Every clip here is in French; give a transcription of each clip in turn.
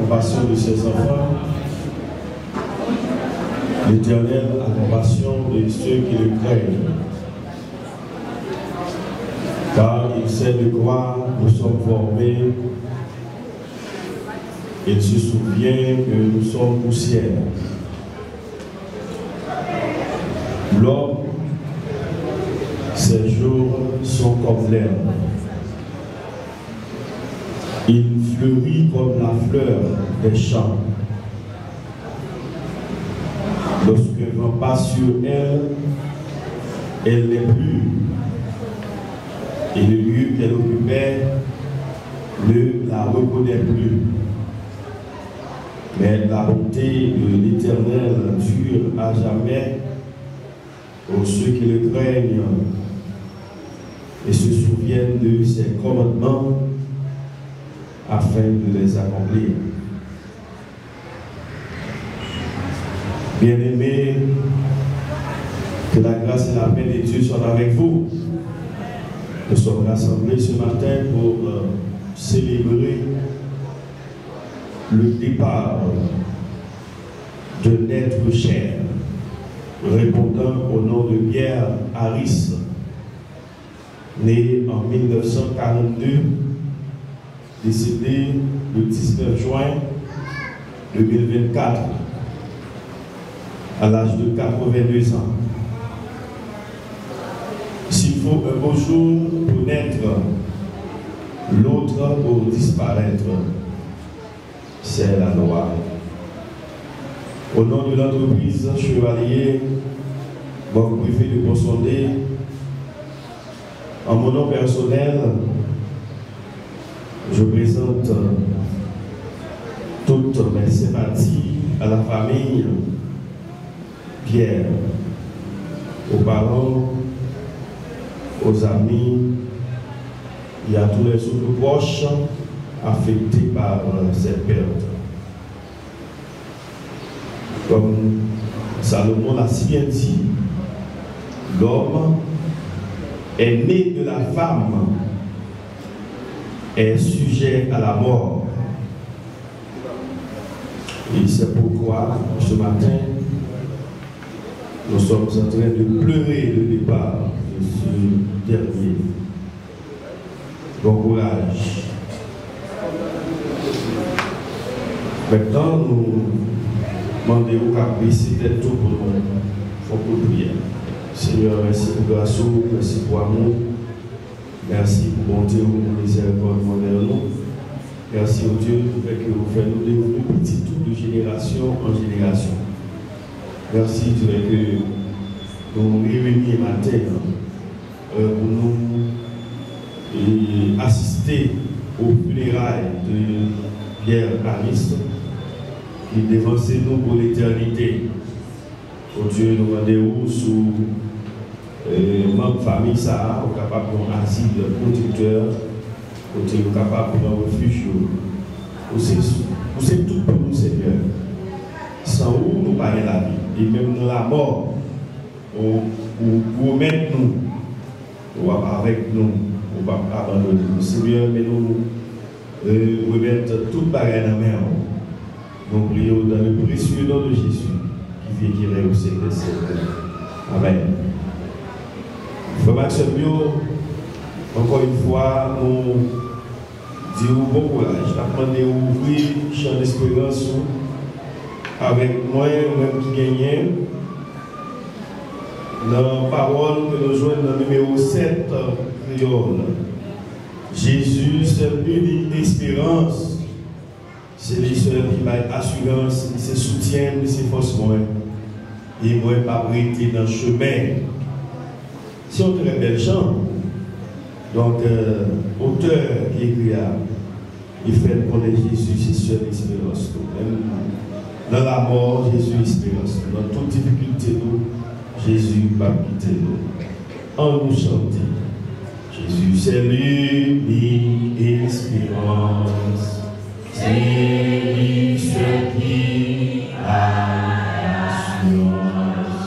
compassion de ses enfants. L'Éternel a compassion de ceux qui le craignent. Car il sait de quoi nous sommes formés. Il se souvient que nous sommes poussière. L'homme, ses jours sont comme l'herbe. Il fleurit comme la fleur des champs. Lorsque vent passe sur elle, elle n'est plus. Et le lieu qu'elle occupait ne la reconnaît plus. Mais la bonté de l'Éternel dure à jamais pour ceux qui le craignent et se souviennent de ses commandements afin de les accomplir. Bien-aimés, que la grâce et la paix de Dieu soient avec vous. Nous sommes rassemblés ce matin pour célébrer le départ d'un être cher, répondant au nom de Pierre Harris, né en 1942, décédé le 19 juin 2024, à l'âge de 82 ans. S'il faut un beau jour pour naître, l'autre pour disparaître, c'est la loi. Au nom de l'entreprise Chevalier, mon privé de Bonsondé, en mon nom personnel, je présente toutes mes sympathies à la famille Pierre, aux parents, aux amis et à tous les autres proches affectés par cette perte. Comme Salomon l'a si bien dit, l'homme est né de la femme, est sujet à la mort. Et c'est pourquoi ce matin, nous sommes en train de pleurer le départ de ce dernier. Bon courage. Maintenant, nous demandons au Caprice, c'était tout pour nous. Il faut pour prier. Seigneur, merci pour grâce, merci pour amour. Merci pour bonté, pour miséricorde envers nous. Merci au Dieu pour que vous faites nous développer petit tout de génération en génération. Merci Dieu que nous réunis matin pour nous assister aux funérailles de Pierre Harris qui dévançait nous pour l'éternité. Oh Dieu, nous rendez-vous sous membre famille ça, au capable d'un asile protecteur, côté capable d'un refuge. C'est tout pour nous, Seigneur. Sans où nous parlons la vie. Et même dans la mort, vous mettez nous, ou avec nous, ou pas abandonner nous. Seigneur, mais nous remettre toute bagarre dans la main. Nous prions dans le précieux nom de Jésus, qui vient qui règne au siècle des siècles. Amen. Frère Maxime Bio, encore une fois, nous disons bon courage. Nous demandons d'ouvrir le champ d'espérance avec moi, même qui gagne. Dans la parole que nous jouons dans le numéro 7, créole. Jésus, c'est l'unique espérance. C'est lui seul qui m'a assurance, qui se soutient, qui se force moi. Et moi, pas prêté dans le chemin. C'est un très bel chant. Donc, auteur qui écrit, il fait connaître Jésus, c'est seule espérance. Dans la mort, Jésus espérance. Dans toute difficulté, Jésus va quitter nous. En nous chanter. Jésus, c'est l'unique espérance. C'est lui seul qui a l'assurance.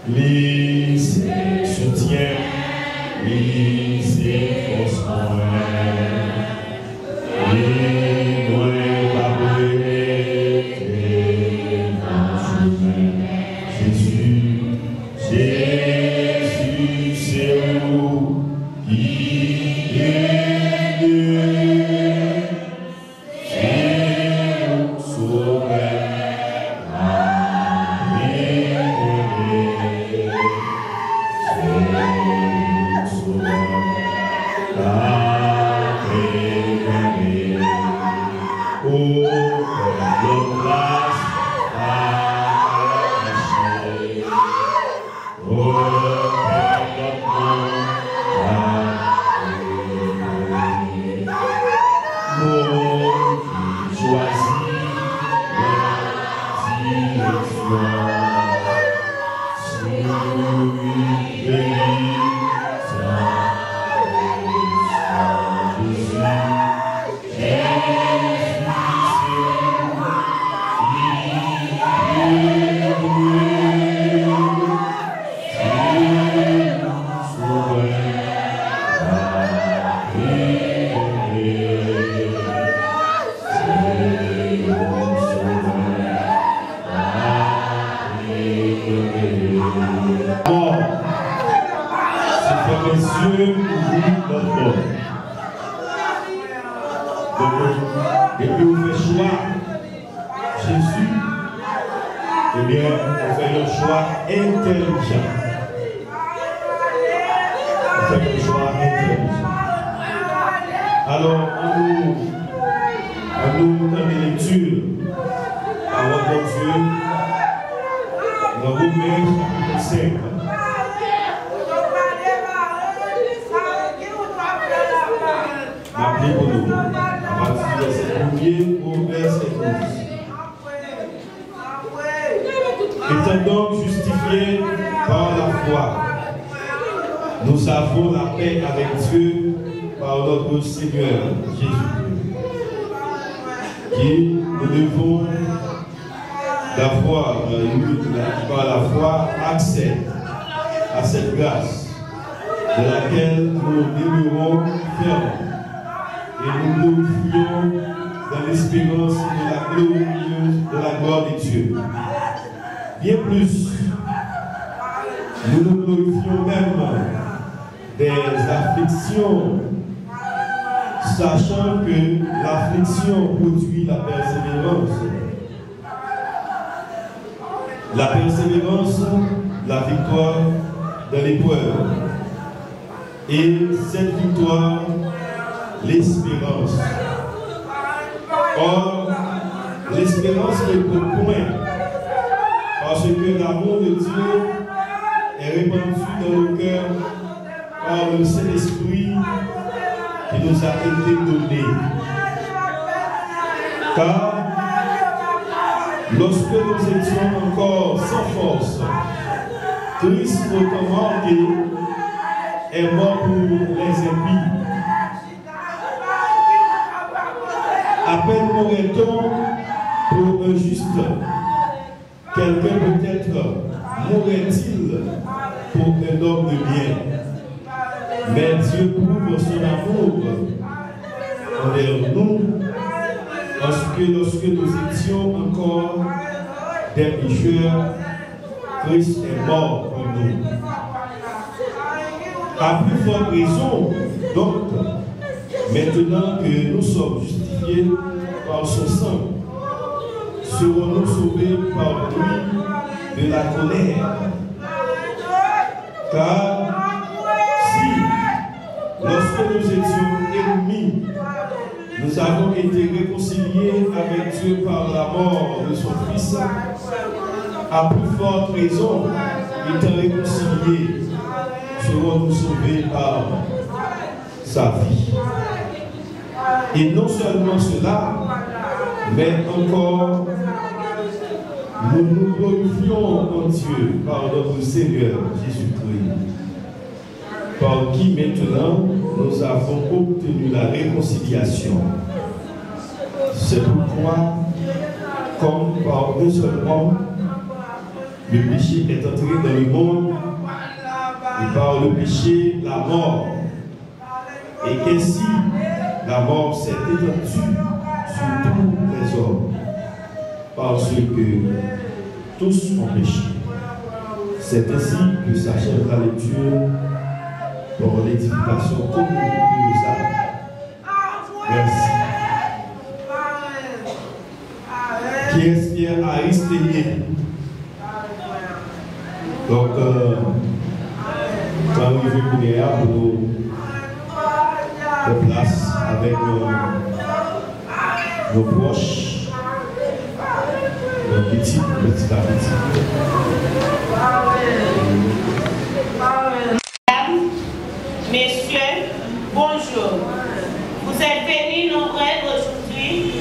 Lui soutient, lui s'efforce pour elle. Lui, moi, pas Et puis vous faites choix Jésus, eh bien, vous faites un choix intelligent. Vous faites un choix intelligent. Alors, on nous donne des lectures par votre Dieu dans Romains chapitre 5. Rappelez pour nous, à partir du verset 1er au verset 12. Étant donc justifiés par la foi, nous avons la paix avec Dieu par notre Seigneur Jésus-Christ, qui nous devons d'avoir par la foi accès à cette grâce de laquelle nous demeurons fermes et nous nous fions dans l'espérance de la gloire de Dieu. Bien plus, nous nous glorifions même des afflictions, sachant que l'affliction produit la persévérance. La persévérance, la victoire de l'épreuve. Et cette victoire, l'espérance. Or, l'espérance est au point, parce que l'amour de Dieu est répandu dans nos cœurs par le Saint-Esprit qui nous a été donné. Car lorsque nous étions encore sans force, Christ, notre marqué, est mort pour les impies. À peine mourrait-on pour un juste. Quelqu'un peut-être mourrait-il pour un homme de bien. Mais Dieu prouve son amour envers nous lorsque nous étions encore des pécheurs, Christ est mort pour nous. À plus forte raison, donc, maintenant que nous sommes justifiés par son sang, serons-nous sauvés par lui de la colère. Car si, lorsque nous étions ennemis, nous avons été réconciliés avec Dieu par la mort de son Fils, à plus forte raison, étant réconciliés, serons-nous sauvés par sa vie. Et non seulement cela, mais encore, nous nous glorifions en Dieu par notre Seigneur Jésus-Christ, par qui maintenant nous avons obtenu la réconciliation. C'est pourquoi, comme par un seul homme, le péché est entré dans le monde, et par le péché, la mort. Et qu'ainsi, la mort s'est étendue sur tous les hommes, parce que tous ont péché. C'est ainsi que s'achèvera la lecture pour l'édification commune de nos âmes. Merci. Qui est-ce qui est Aristée? Donc, quand on arrive pour nous de place avec nos proches, nos petits à petits. Mesdames, messieurs, bonjour. Vous êtes venus nombreux aujourd'hui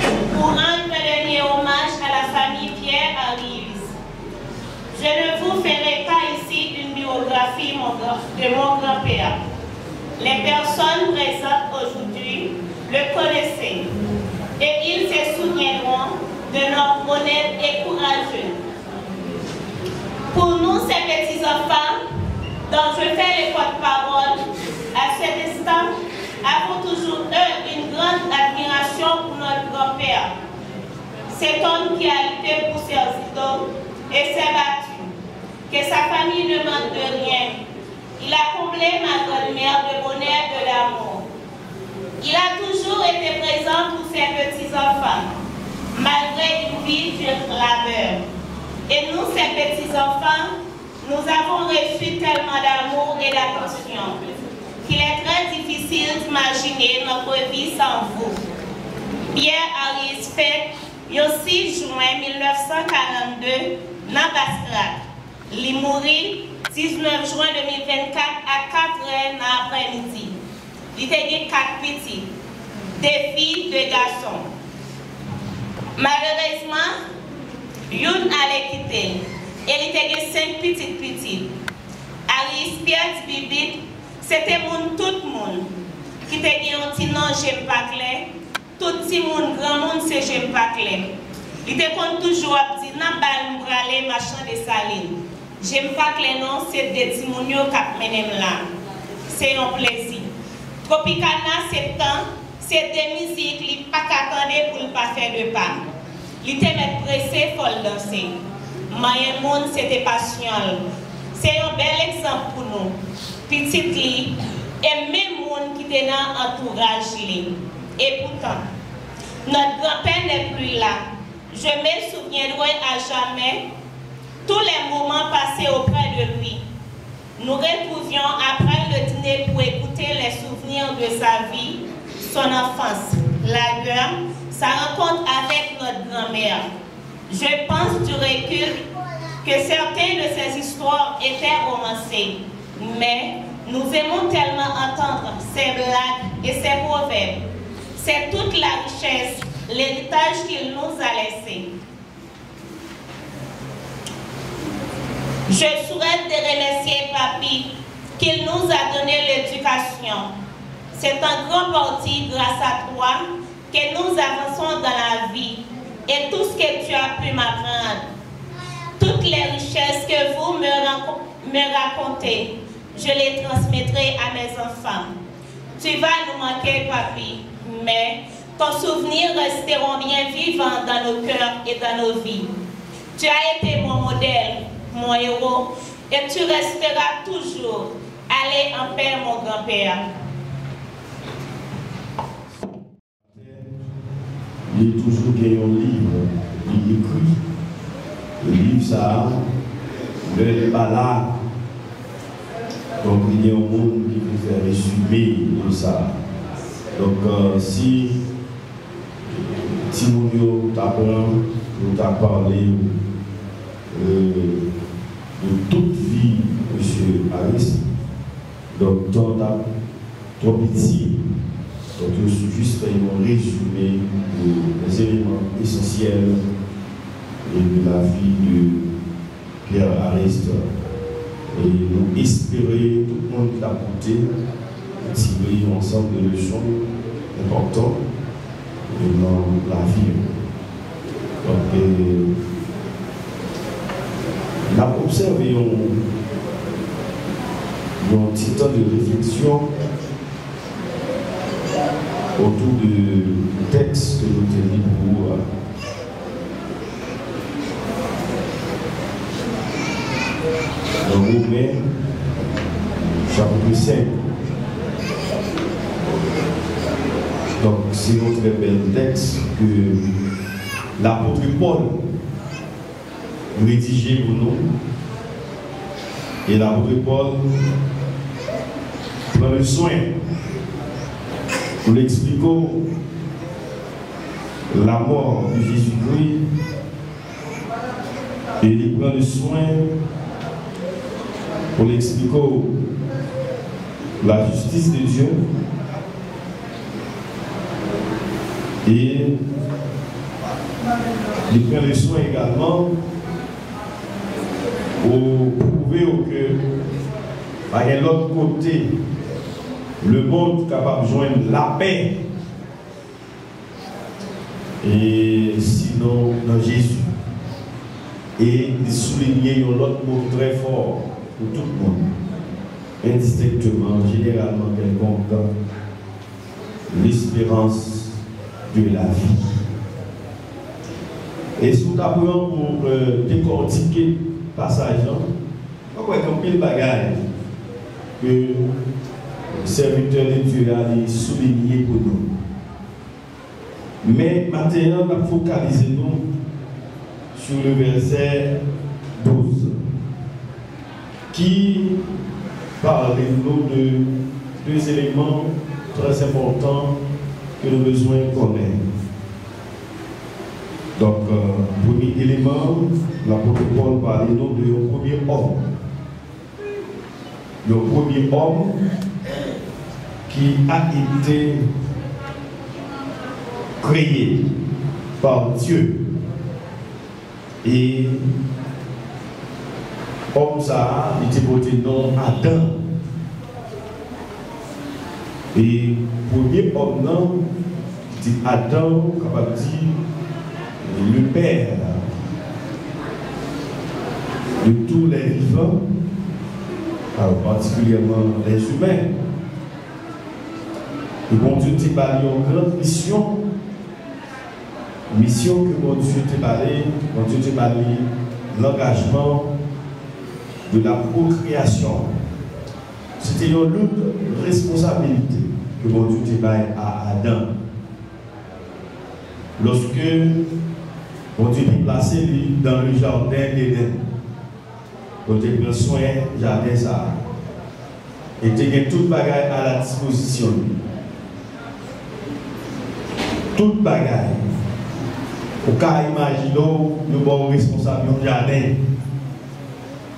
Les personnes présentes aujourd'hui le connaissaient et ils se souviendront d'un homme honnête et courageux. Pour nous, ces petits-enfants, dont je fais le porte-parole, à cet instant, avons toujours eu une grande admiration pour notre grand-père. Cet homme qui a lutté pour ses idoles et s'est battu, que sa famille ne manque de rien. Il a comblé ma grand-mère de bonheur et de l'amour. Il a toujours été présent pour ses petits-enfants, malgré une vie de labeur. Et nous, ces petits-enfants, nous avons reçu tellement d'amour et d'attention qu'il est très difficile d'imaginer notre vie sans vous. Pierre Harris fait le 6 juin 1942 dans Bascrat. Il mourit 19 juin 2024 à 4h dans l'après-midi. Il était 4 petits, des filles, 2 garçons. Malheureusement, Youn allait quitter. Il était 5 petites. Harris, Pierre Bibit, c'était tout le monde. Qui était un petit nom, j'aime pas clair. Tout petit monde, grand monde, c'est j'aime pas clair. Il était toujours dit, n'a pas aller machin de saline. J'aime pas clair, non, c'est des petits moun qui menem là. C'est un plaisir. Tropicana, c'est temps, c'est des musiques qui pas qu'attendre pour ne pas faire de pas. Il était pressé pour le danser. Moyen monde, c'était passion. C'est un bel exemple pour nous. Petite li, et même monde qui était dans l'entourage. Et pourtant, notre grand-père n'est plus là. Je me souviendrai à jamais tous les moments passés auprès de lui. Nous retrouvions après le dîner pour écouter les souvenirs de sa vie, son enfance, la guerre, sa rencontre avec notre grand-mère. Je pense du recul que certaines de ces histoires étaient romancées, mais nous aimons tellement entendre ces blagues et ces proverbes. C'est toute la richesse, l'héritage qu'il nous a laissé. Je souhaite te remercier, Papi, qu'il nous a donné l'éducation. C'est en grande partie grâce à toi que nous avançons dans la vie et tout ce que tu as pu m'apprendre. Toutes les richesses que vous me racontez, je les transmettrai à mes enfants. Tu vas nous manquer, Papi, mais ton souvenir resteront bien vivants dans nos cœurs et dans nos vies. Tu as été mon modèle, mon héros, et tu resteras toujours. Allez en paix, mon grand-père. Il est toujours gagné un livre, il écrit. Le livre, ça, le balade. Donc, il y a un monde qui peut faire résumer tout ça. Donc, si nous t'apprend parlé de toute vie, M. Harris, donc, trop petit. Donc, je suis juste fait un résumé des éléments essentiels de la vie de Pierre Harris. Et nous espérer tout le monde qui a apporté, tirer ensemble des leçons importantes dans la vie. Donc, on a observé un petit temps de réflexion autour du texte que nous tenons pour dans Romains, chapitre 5. Donc, c'est notre bel texte que l'apôtre Paul rédigé pour nous. Et l'apôtre Paul prend le soin pour l'expliquer la mort de Jésus-Christ et il prend le soin pour l'expliquer la justice de Dieu et il prend le soin également pour prouver que par l'autre côté le monde capable de joindre la paix. Et sinon, dans Jésus. Et de souligner un autre mot très fort pour tout le monde. Indistinctement, généralement, quelconque, l'espérance de la vie. Et sous t'apprenant pour décortiquer le passage, on voit qu'un pile bagaille que le serviteur de Dieu a souligné pour nous. Mais maintenant, on va focaliser nous sur le verset 12 qui parle nous de deux éléments très importants que nous avons besoin de connaître. Donc, premier élément, l'apôtre Paul parle nous de premier homme. Le premier homme qui a été créé par Dieu. Et homme ça, il était porté nom Adam. Et premier homme, non, c'est Adam, capable de dire le père de tous les vivants, alors particulièrement les humains. Et bon Dieu t'a parlé en grande mission que bon Dieu t'a parlé l'engagement de la procréation. C'était une autre responsabilité que bon Dieu t'a parlé à Adam. Lorsque bon Dieu t'a placé dans le jardin d'Éden, bon Dieu prend soin du jardin ça. Et tu as toute bagaille à la disposition. Toute bagaille. Au cas imaginer, nous sommes responsables d'un jardin.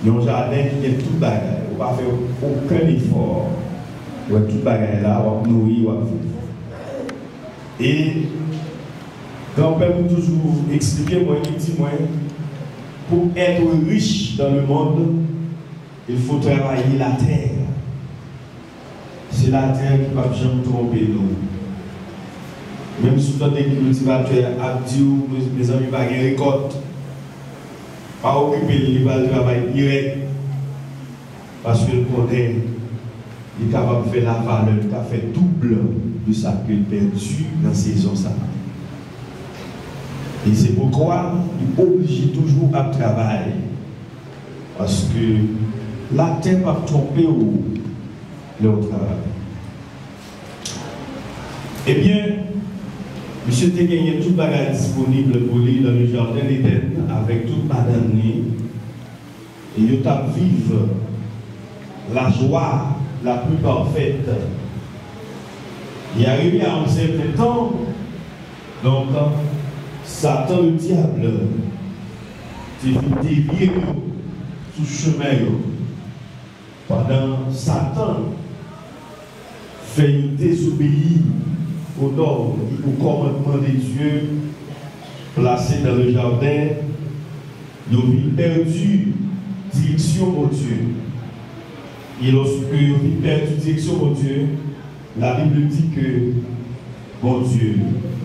Un jardin qui est toute bagaille. On ne va pas faire aucun effort. On va toute bagaille là, on va nourrir, on va vivre. Et grand-père nous toujours expliquer, moi, il dit, moi, pour être riche dans le monde, il faut travailler la terre. C'est la terre qui ne va jamais tromper nous. Même si vous avez des cultivateurs actifs, mes amis, pas de récolte, pas occuper le travail direct. Parce que le connaît, il est capable de faire la valeur, il a fait double de ça qu'il a perdu dans la saison. Et c'est pourquoi il est obligé toujours à travailler. Parce que la terre va tromper le travail. Eh bien, monsieur a gagné toute bagage disponible pour lui dans le jardin d'Éden avec toute madame. Et il a vivre la joie la plus parfaite. Il est arrivé à un certain temps, donc Satan le diable, tu dévié sous chemin. Pendant Satan fait désobéir au ordre et au commandement de Dieu placé dans le jardin, il a perdu direction au Dieu. Et lorsque il a perdu direction au Dieu, la Bible dit que bon Dieu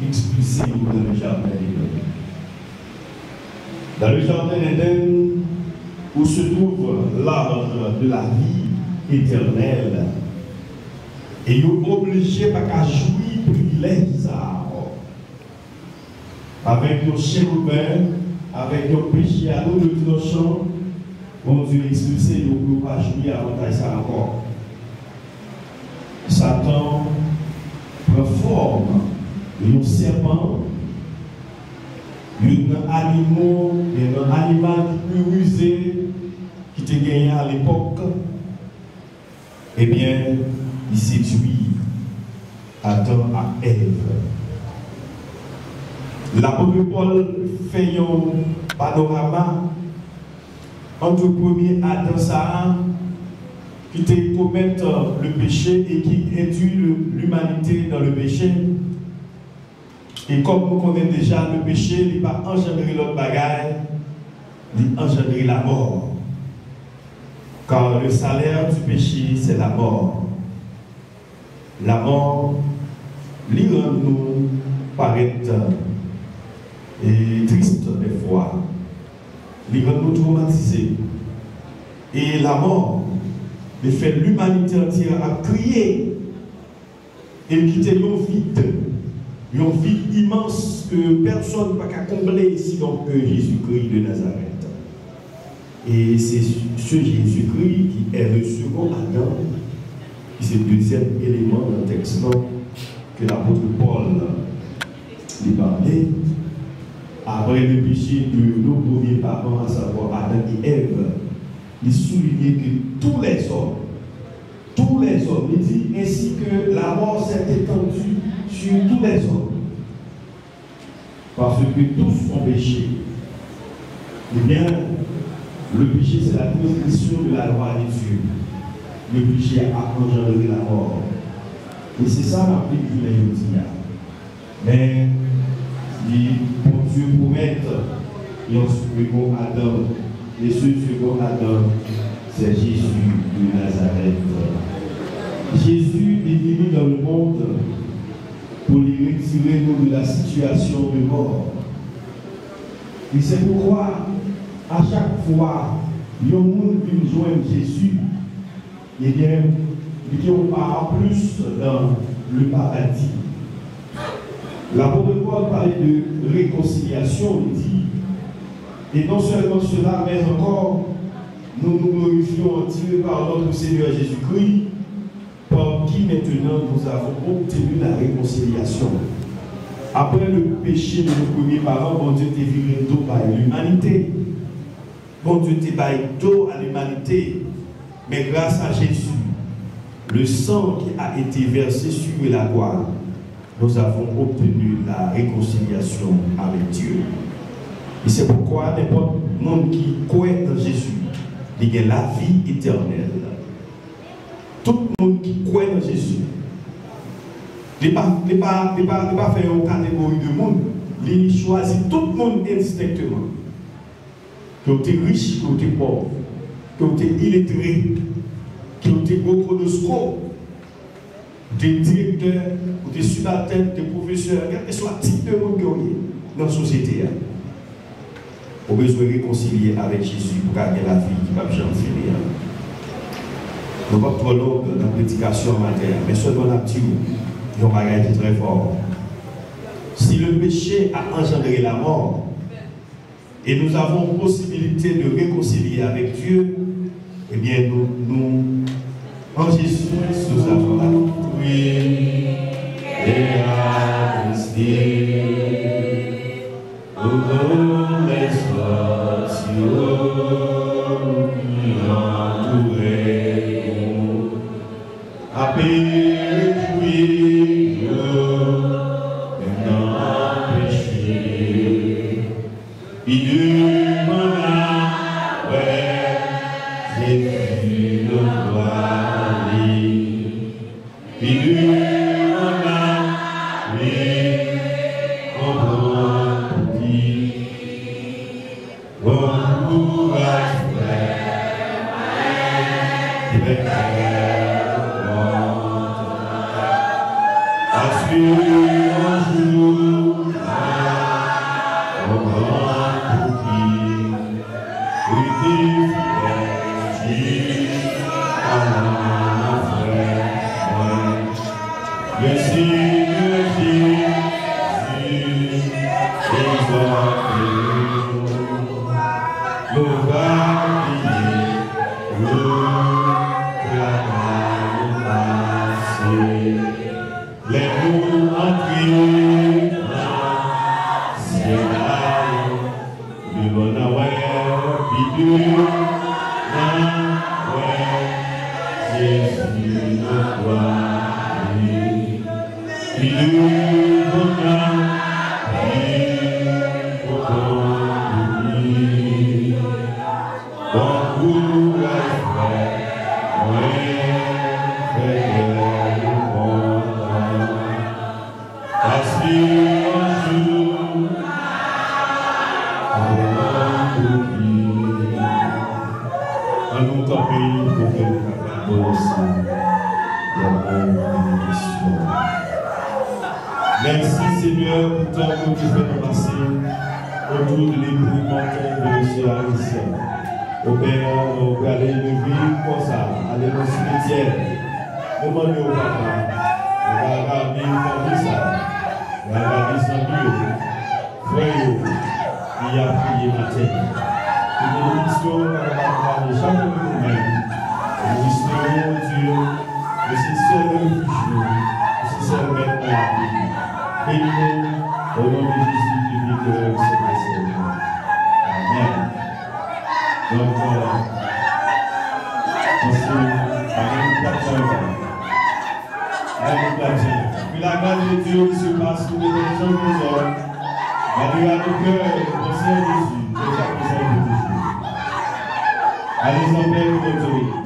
expulsé dans le jardin d'Éden. Dans le jardin d'Éden, où se trouve l'arbre de la vie éternelle, et il est obligé à jouir privilèges avec nos chérubins, avec nos péchés à nous de nos champs. Bon Dieu expulsé, nous ne pouvons pas jouir avantage ça encore. Satan prend forme d'un serpent, d'un animal plus rusé qui était gagné à l'époque. Eh bien, il séduit Adam à Ève. L'apôtre Paul fait un panorama entre le premier Adam Sarah qui te commettre le péché et qui induit l'humanité dans le péché. Et comme vous connaissez déjà, le péché n'est pas engendré l'autre bagaille, il engendré la mort. Car le salaire du péché, c'est la mort. la mort, lui rend nous paraître et triste des fois, lui rend nous traumatisés. Et la mort, le fait l'humanité entière a crié et quitter un vide immense que personne ne peut combler sinon que Jésus-Christ de Nazareth. Et c'est ce Jésus-Christ qui est le second Adam, qui c'est le deuxième élément dans le texte que l'apôtre Paul lui parlait. Après le péché de nos premiers parents, à savoir Adam et Ève, il soulignait que tous les hommes, il dit ainsi que la mort s'est étendue sur tous les hommes. Parce que tous ont péché. Eh bien, le péché, c'est la transgression de la loi de Dieu. Le péché a engendré la mort. Et c'est ça la vie du Léodia. Mais, bon Dieu promet, il y a un second Adam. Et ce second Adam, c'est Jésus de Nazareth. Jésus est venu dans le monde pour les retirer nous de la situation de mort. Et c'est pourquoi, à chaque fois, il y a un monde qui nous joint Jésus, eh bien, il y a pas plus dans le paradis. L'apôtre Paul parlait de réconciliation, il dit, et non seulement cela, mais encore, nous nous glorifions en Dieu par notre Seigneur Jésus-Christ, par qui maintenant nous avons obtenu la réconciliation. Après le péché de nos premiers parents, bon Dieu t'a viré d'eau par l'humanité. Bon Dieu t'a viré d'eau à l'humanité. Mais grâce à Jésus, le sang qui a été versé sur la croix, nous avons obtenu la réconciliation avec Dieu. Et c'est pourquoi n'importe monde qui croit dans Jésus, il y a la vie éternelle. Tout le monde qui croit dans Jésus, il ne pas faire une catégorie de monde, il choisit tout le monde indistinctement. Que tu es riche, que tu es pauvre, que tu es illettré, que tu es gros chronoscope, que tu es directeur, que tu es subalterne, que tu es professeur, quel que soit le type de monde que tu es dans la société. On a besoin de réconcilier avec Jésus pour gagner la vie qui va jamais finir. Nous ne sommes pas trop longs dans la prédication en matière, mais seulement la petite, nous avons regardé très fort. Si le péché a engendré la mort, et nous avons possibilité de réconcilier avec Dieu, eh bien, nous en Jésus, nous avons la victoire. Et à Nous Merci Seigneur pour tant que tu fais nous passer autour de l'ébrouillement de M. Harrison. Au Père, on peut aller le vivre comme ça, aller dans le cimetière. Demandez au papa, on va regarder comme ça, on va regarder son bio, frère, il a prié matin. Une émission qu'on va parler chaque jour nous-mêmes. Nous espérons Dieu, que c'est seul le refuge, que c'est seul maître de la vie. Bénis-nous au nom de Jésus qui vit que c'est le Amen. Donc, puis la grâce de Dieu qui se passe sur les gens de nos hommes, allez à nos cœurs, au Seigneur Jésus, de chaque personne de toujours. Allez en paix et d'autorité.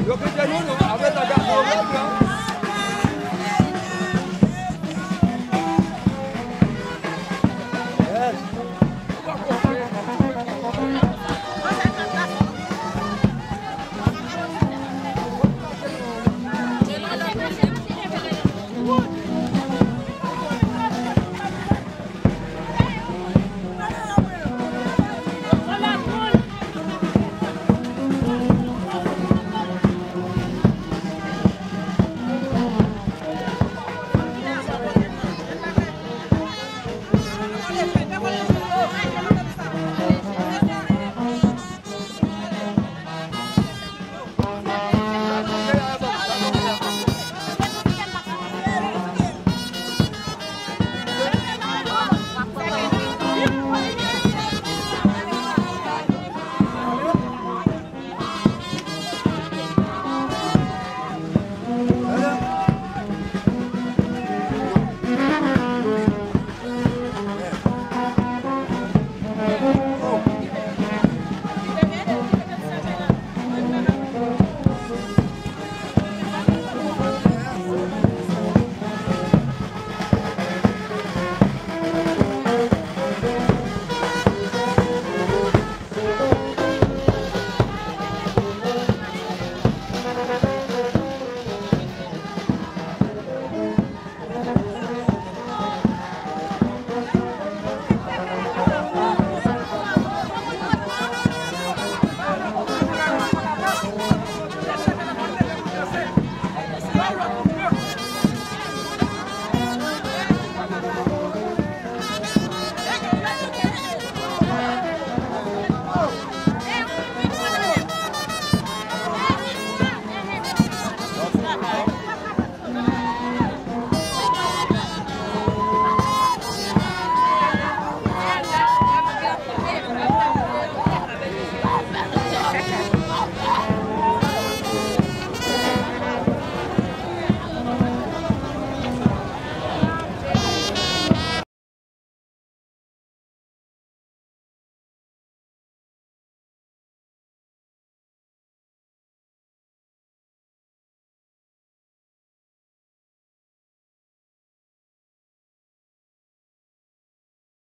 Yo que te no, a ver la casa.